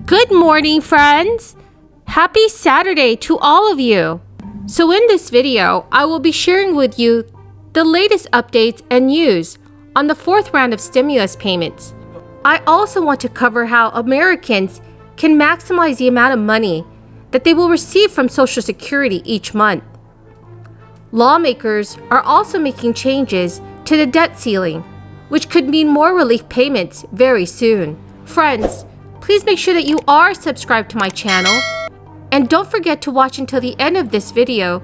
Good morning, friends! Happy Saturday to all of you! So in this video, I will be sharing with you the latest updates and news on the fourth round of stimulus payments. I also want to cover how Americans can maximize the amount of money that they will receive from Social Security each month. Lawmakers are also making changes to the debt ceiling, which could mean more relief payments very soon. Friends, please make sure that you are subscribed to my channel, and don't forget to watch until the end of this video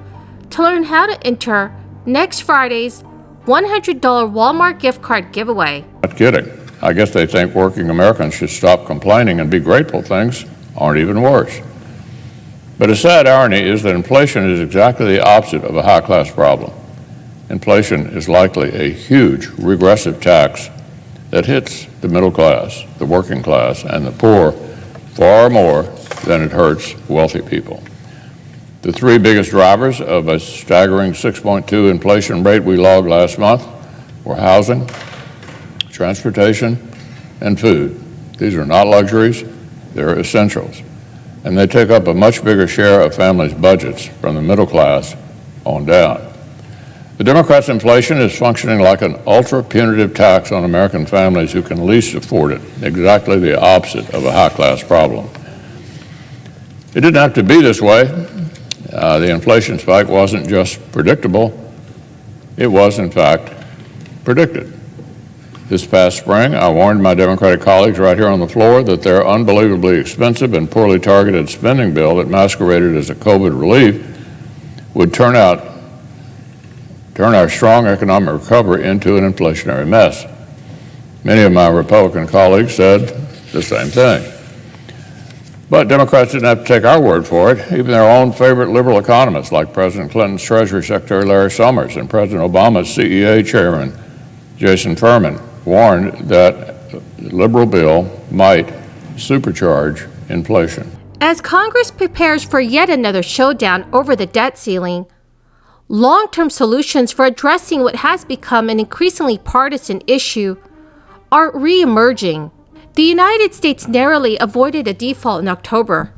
to learn how to enter next Friday's $100 Walmart gift card giveaway. Not kidding. I guess they think working Americans should stop complaining and be grateful things aren't even worse. But a sad irony is that inflation is exactly the opposite of a high-class problem. Inflation is likely a huge regressive tax that hits the middle class, the working class, and the poor far more than it hurts wealthy people. The three biggest drivers of a staggering 6.2 inflation rate we logged last month were housing, transportation, and food. These are not luxuries, they're essentials. And they take up a much bigger share of families' budgets from the middle class on down. The Democrats' inflation is functioning like an ultra-punitive tax on American families who can least afford it, exactly the opposite of a high-class problem. It didn't have to be this way. The inflation spike wasn't just predictable, it was, in fact, predicted. This past spring, I warned my Democratic colleagues right here on the floor that their unbelievably expensive and poorly targeted spending bill that masqueraded as a COVID relief would turn our strong economic recovery into an inflationary mess. Many of my Republican colleagues said the same thing. But Democrats didn't have to take our word for it. Even their own favorite liberal economists, like President Clinton's Treasury Secretary Larry Summers and President Obama's CEA Chairman Jason Furman, warned that the liberal bill might supercharge inflation. As Congress prepares for yet another showdown over the debt ceiling, long-term solutions for addressing what has become an increasingly partisan issue are re-emerging. The United States narrowly avoided a default in October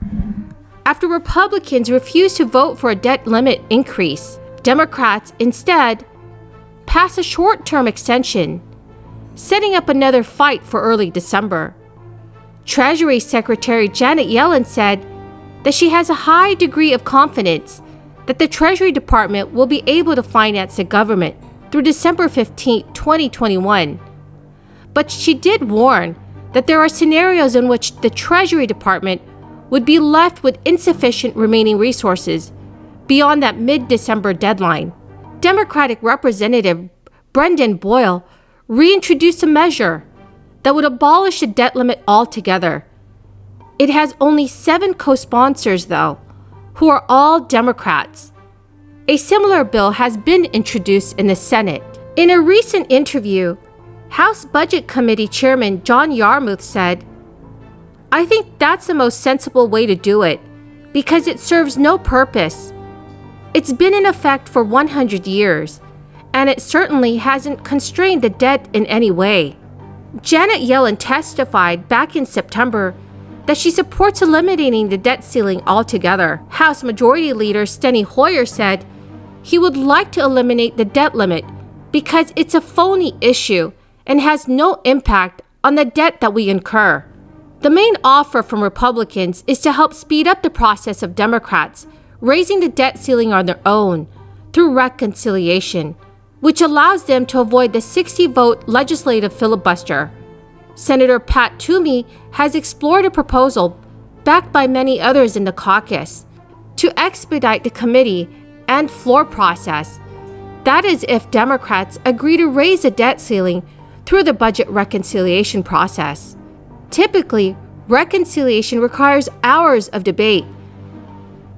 after Republicans refused to vote for a debt limit increase. Democrats instead passed a short-term extension, setting up another fight for early December. Treasury Secretary Janet Yellen said that she has a high degree of confidence that the Treasury Department will be able to finance the government through December 15, 2021. But she did warn that there are scenarios in which the Treasury Department would be left with insufficient remaining resources beyond that mid-December deadline. Democratic Representative Brendan Boyle reintroduced a measure that would abolish the debt limit altogether. It has only 7 co-sponsors, though, who are all Democrats. A similar bill has been introduced in the Senate. In a recent interview, House Budget Committee Chairman John Yarmuth said, "I think that's the most sensible way to do it because it serves no purpose. It's been in effect for 100 years, and it certainly hasn't constrained the debt in any way." Janet Yellen testified back in September that she supports eliminating the debt ceiling altogether. House Majority Leader Steny Hoyer said he would like to eliminate the debt limit because it's a phony issue and has no impact on the debt that we incur. The main offer from Republicans is to help speed up the process of Democrats raising the debt ceiling on their own through reconciliation, which allows them to avoid the 60-vote legislative filibuster. Senator Pat Toomey has explored a proposal, backed by many others in the caucus, to expedite the committee and floor process. That is if Democrats agree to raise the debt ceiling through the budget reconciliation process. Typically, reconciliation requires hours of debate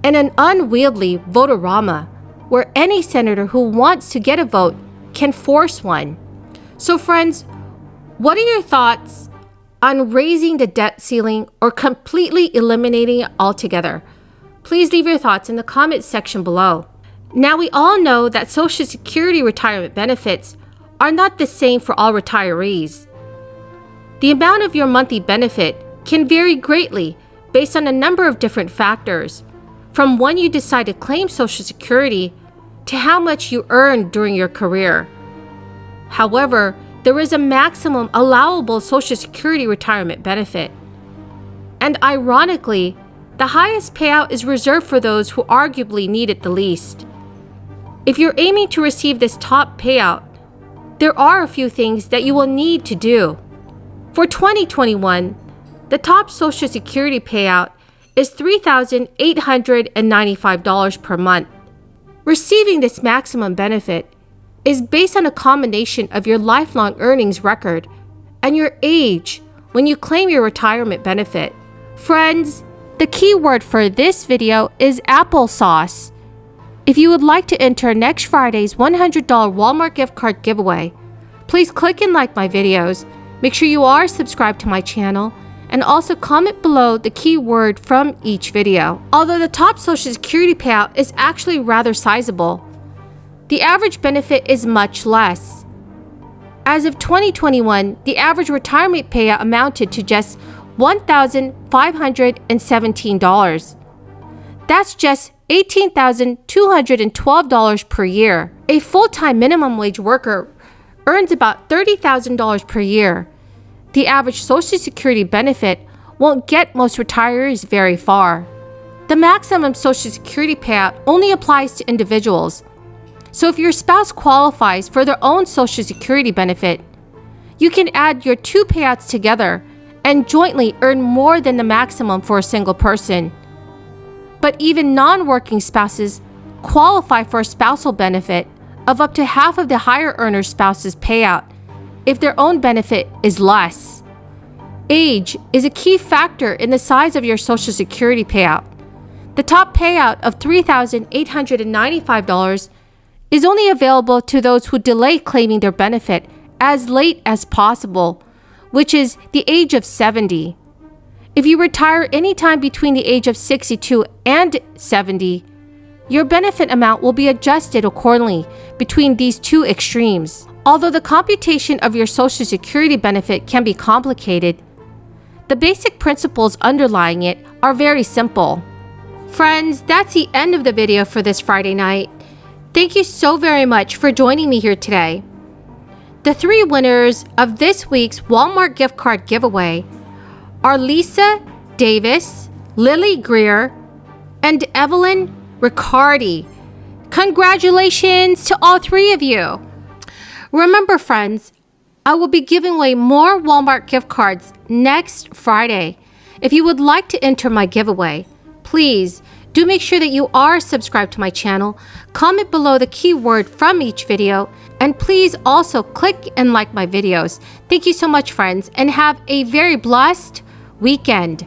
and an unwieldy vote-a-rama, where any senator who wants to get a vote can force one. So friends, what are your thoughts on raising the debt ceiling or completely eliminating it altogether? Please leave your thoughts in the comments section below. Now, we all know that Social Security retirement benefits are not the same for all retirees. The amount of your monthly benefit can vary greatly based on a number of different factors, from when you decide to claim Social Security to how much you earned during your career. However, there is a maximum allowable Social Security retirement benefit. And ironically, the highest payout is reserved for those who arguably need it the least. If you're aiming to receive this top payout, there are a few things that you will need to do. For 2021, the top Social Security payout is $3,895 per month. Receiving this maximum benefit is based on a combination of your lifelong earnings record and your age when you claim your retirement benefit. Friends, the key word for this video is applesauce. If you would like to enter next Friday's $100 Walmart gift card giveaway, please click and like my videos, make sure you are subscribed to my channel, and also comment below the key word from each video. Although the top Social Security payout is actually rather sizable, the average benefit is much less. As of 2021, the average retirement payout amounted to just $1,517. That's just $18,212 per year. A full-time minimum wage worker earns about $30,000 per year. The average Social Security benefit won't get most retirees very far. The maximum Social Security payout only applies to individuals. So if your spouse qualifies for their own Social Security benefit, you can add your two payouts together and jointly earn more than the maximum for a single person. But even non-working spouses qualify for a spousal benefit of up to half of the higher earner spouse's payout if their own benefit is less. Age is a key factor in the size of your Social Security payout. The top payout of $3,895 is only available to those who delay claiming their benefit as late as possible, which is the age of 70. If you retire anytime between the age of 62 and 70, your benefit amount will be adjusted accordingly between these two extremes. Although the computation of your Social Security benefit can be complicated, the basic principles underlying it are very simple. Friends, that's the end of the video for this Friday night. Thank you so very much for joining me here today. The three winners of this week's Walmart gift card giveaway are Lisa Davis, Lily Greer, and Evelyn Riccardi. Congratulations to all three of you. Remember, friends, I will be giving away more Walmart gift cards next Friday. If you would like to enter my giveaway, please do make sure that you are subscribed to my channel, comment below the keyword from each video, and please also click and like my videos. Thank you so much, friends, and have a very blessed weekend.